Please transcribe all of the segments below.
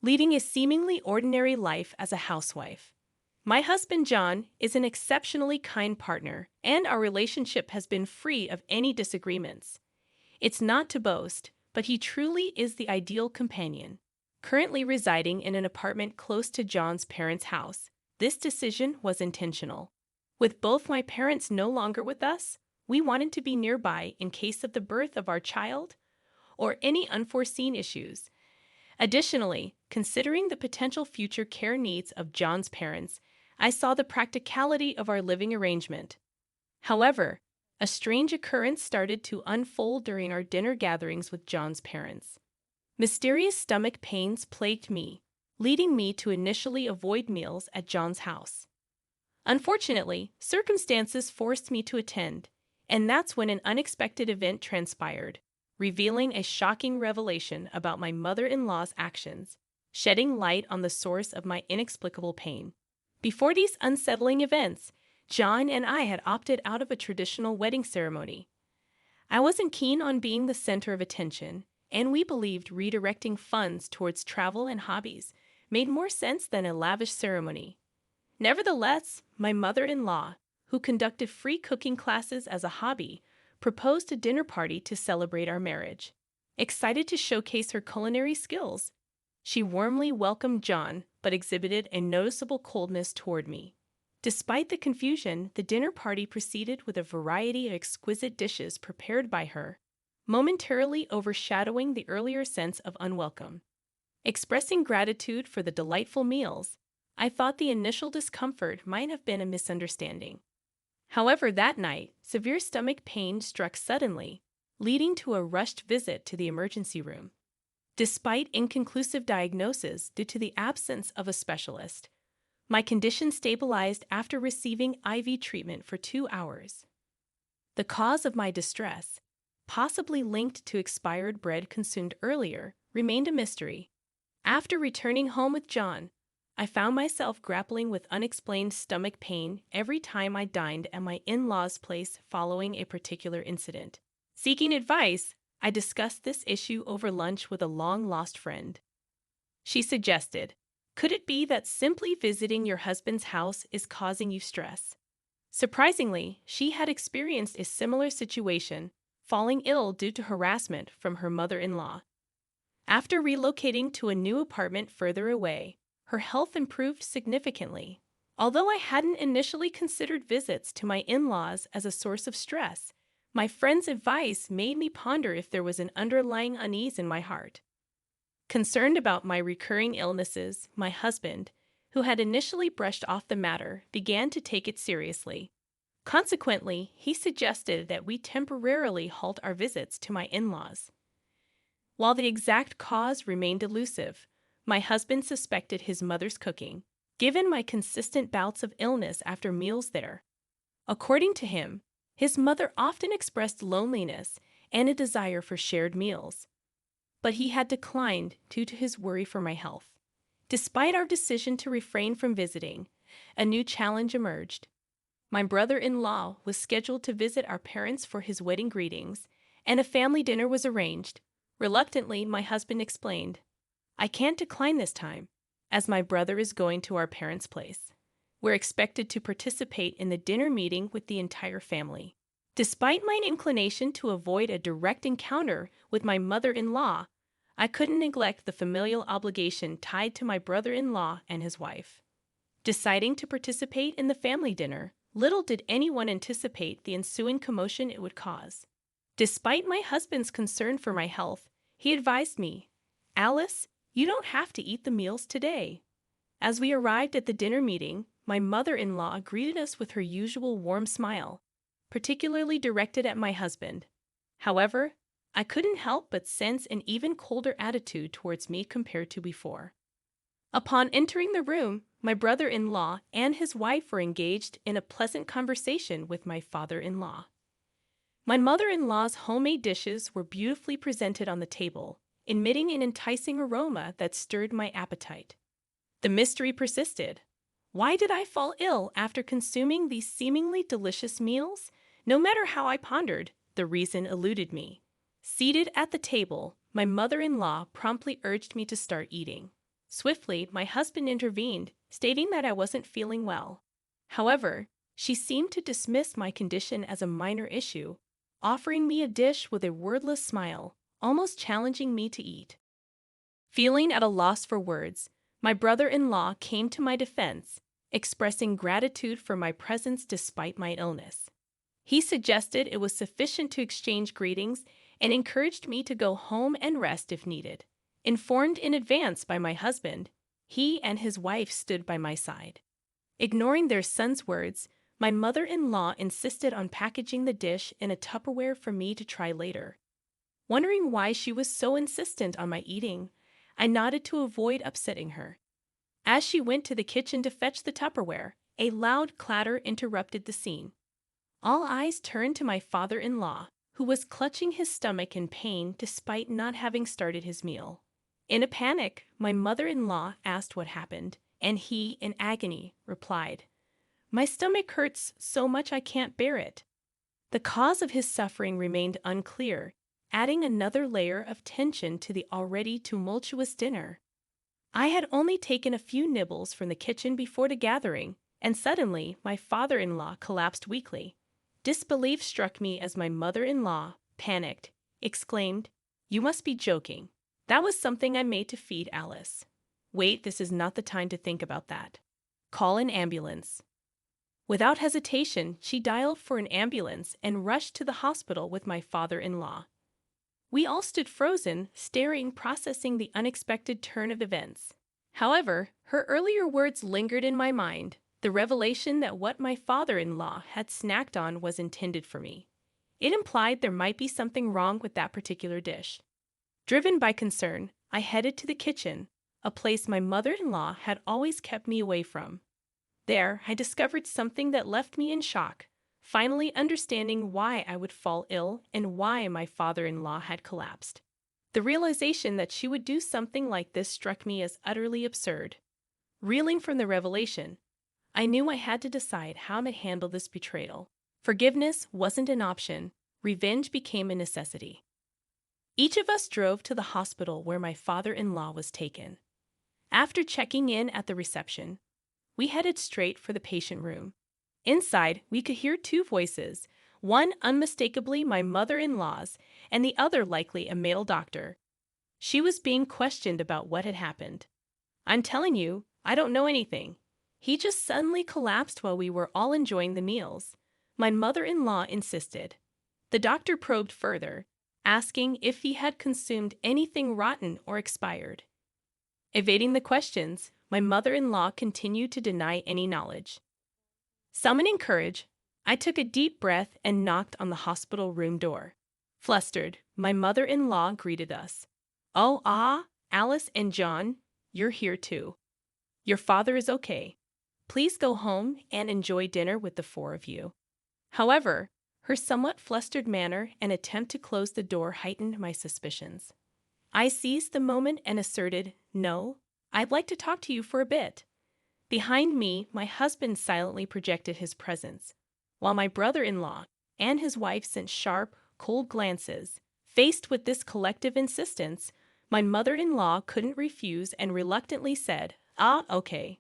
leading a seemingly ordinary life as a housewife. My husband John is an exceptionally kind partner, and our relationship has been free of any disagreements. It's not to boast, but he truly is the ideal companion. Currently residing in an apartment close to John's parents' house, this decision was intentional. With both my parents no longer with us, we wanted to be nearby in case of the birth of our child or any unforeseen issues. Additionally, considering the potential future care needs of John's parents, I saw the practicality of our living arrangement. However, a strange occurrence started to unfold during our dinner gatherings with John's parents. Mysterious stomach pains plagued me, leading me to initially avoid meals at John's house. Unfortunately, circumstances forced me to attend, and that's when an unexpected event transpired, revealing a shocking revelation about my mother-in-law's actions, shedding light on the source of my inexplicable pain. Before these unsettling events, John and I had opted out of a traditional wedding ceremony. I wasn't keen on being the center of attention, and we believed redirecting funds towards travel and hobbies made more sense than a lavish ceremony. Nevertheless, my mother-in-law, who conducted free cooking classes as a hobby, proposed a dinner party to celebrate our marriage. Excited to showcase her culinary skills, she warmly welcomed John but exhibited a noticeable coldness toward me. Despite the confusion, the dinner party proceeded with a variety of exquisite dishes prepared by her, momentarily overshadowing the earlier sense of unwelcome. Expressing gratitude for the delightful meals, I thought the initial discomfort might have been a misunderstanding. However, that night, severe stomach pain struck suddenly, leading to a rushed visit to the emergency room. Despite inconclusive diagnosis due to the absence of a specialist, my condition stabilized after receiving IV treatment for 2 hours. The cause of my distress, possibly linked to expired bread consumed earlier, remained a mystery. After returning home with John, I found myself grappling with unexplained stomach pain every time I dined at my in-laws' place following a particular incident. Seeking advice, I discussed this issue over lunch with a long-lost friend. She suggested, "Could it be that simply visiting your husband's house is causing you stress?" Surprisingly, she had experienced a similar situation, falling ill due to harassment from her mother-in-law. After relocating to a new apartment further away, her health improved significantly. Although I hadn't initially considered visits to my in-laws as a source of stress, my friend's advice made me ponder if there was an underlying unease in my heart. Concerned about my recurring illnesses, my husband, who had initially brushed off the matter, began to take it seriously. Consequently, he suggested that we temporarily halt our visits to my in-laws. While the exact cause remained elusive, my husband suspected his mother's cooking, given my consistent bouts of illness after meals there. According to him, his mother often expressed loneliness and a desire for shared meals, but he had declined due to his worry for my health. Despite our decision to refrain from visiting, a new challenge emerged. My brother-in-law was scheduled to visit our parents for his wedding greetings, and a family dinner was arranged. Reluctantly, my husband explained, "I can't decline this time, as my brother is going to our parents' place. We're expected to participate in the dinner meeting with the entire family." Despite my inclination to avoid a direct encounter with my mother-in-law, I couldn't neglect the familial obligation tied to my brother-in-law and his wife. Deciding to participate in the family dinner, little did anyone anticipate the ensuing commotion it would cause. Despite my husband's concern for my health, he advised me, "Alice, you don't have to eat the meals today." As we arrived at the dinner meeting, my mother-in-law greeted us with her usual warm smile, particularly directed at my husband. However, I couldn't help but sense an even colder attitude towards me compared to before. Upon entering the room, my brother-in-law and his wife were engaged in a pleasant conversation with my father-in-law. My mother-in-law's homemade dishes were beautifully presented on the table, emitting an enticing aroma that stirred my appetite. The mystery persisted. Why did I fall ill after consuming these seemingly delicious meals? No matter how I pondered, the reason eluded me. Seated at the table, my mother-in-law promptly urged me to start eating. Swiftly, my husband intervened, stating that I wasn't feeling well. However, she seemed to dismiss my condition as a minor issue, offering me a dish with a wordless smile, almost challenging me to eat. Feeling at a loss for words, my brother-in-law came to my defense, expressing gratitude for my presence despite my illness. He suggested it was sufficient to exchange greetings and encouraged me to go home and rest if needed. Informed in advance by my husband, he and his wife stood by my side. Ignoring their son's words, my mother-in-law insisted on packaging the dish in a Tupperware for me to try later. Wondering why she was so insistent on my eating, I nodded to avoid upsetting her. As she went to the kitchen to fetch the Tupperware, a loud clatter interrupted the scene. All eyes turned to my father-in-law, who was clutching his stomach in pain despite not having started his meal. In a panic, my mother-in-law asked what happened, and he, in agony, replied, "My stomach hurts so much I can't bear it." The cause of his suffering remained unclear, adding another layer of tension to the already tumultuous dinner. I had only taken a few nibbles from the kitchen before the gathering, and suddenly my father-in-law collapsed weakly. Disbelief struck me as my mother-in-law, panicked, exclaimed, "You must be joking. That was something I made to feed Alice." "Wait, this is not the time to think about that. Call an ambulance." Without hesitation, she dialed for an ambulance and rushed to the hospital with my father-in-law. We all stood frozen, staring, processing the unexpected turn of events. However, her earlier words lingered in my mind, the revelation that what my father-in-law had snacked on was intended for me. It implied there might be something wrong with that particular dish. Driven by concern, I headed to the kitchen, a place my mother-in-law had always kept me away from. There, I discovered something that left me in shock, finally understanding why I would fall ill and why my father-in-law had collapsed. The realization that she would do something like this struck me as utterly absurd. Reeling from the revelation, I knew I had to decide how to handle this betrayal. Forgiveness wasn't an option. Revenge became a necessity. Each of us drove to the hospital where my father-in-law was taken. After checking in at the reception, we headed straight for the patient room. Inside, we could hear two voices, one unmistakably my mother-in-law's and the other likely a male doctor. She was being questioned about what had happened. "I'm telling you, I don't know anything. He just suddenly collapsed while we were all enjoying the meals," my mother-in-law insisted. The doctor probed further, asking if he had consumed anything rotten or expired. Evading the questions, my mother-in-law continued to deny any knowledge. Summoning courage, I took a deep breath and knocked on the hospital room door. Flustered, my mother-in-law greeted us. "Oh, Alice and John, you're here too. Your father is okay. Please go home and enjoy dinner with the four of you." However, her somewhat flustered manner and attempt to close the door heightened my suspicions. I seized the moment and asserted, "No, I'd like to talk to you for a bit." Behind me, my husband silently projected his presence, while my brother-in-law and his wife sent sharp, cold glances. Faced with this collective insistence, my mother-in-law couldn't refuse and reluctantly said, "Okay."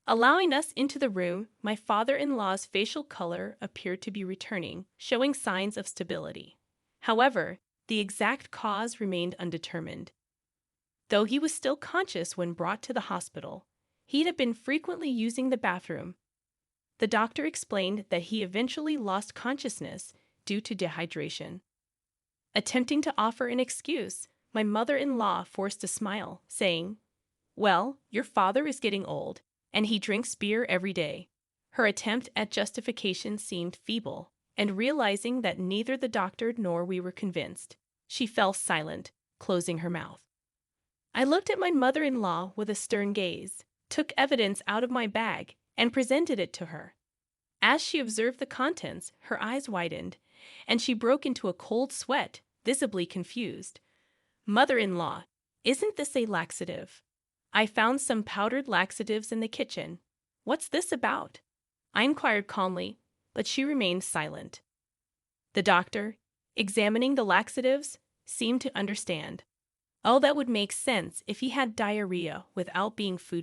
Allowing us into the room, my father-in-law's facial color appeared to be returning, showing signs of stability. However, the exact cause remained undetermined. Though he was still conscious when brought to the hospital, he had been frequently using the bathroom. The doctor explained that he eventually lost consciousness due to dehydration. Attempting to offer an excuse, my mother-in-law forced a smile, saying, "Well, your father is getting old, and he drinks beer every day." Her attempt at justification seemed feeble, and realizing that neither the doctor nor we were convinced, she fell silent, closing her mouth. I looked at my mother-in-law with a stern gaze, took evidence out of my bag, and presented it to her. As she observed the contents, her eyes widened, and she broke into a cold sweat, visibly confused. "Mother-in-law, isn't this a laxative? I found some powdered laxatives in the kitchen. What's this about?" I inquired calmly, but she remained silent. The doctor, examining the laxatives, seemed to understand. Oh, that would make sense if he had diarrhea without being food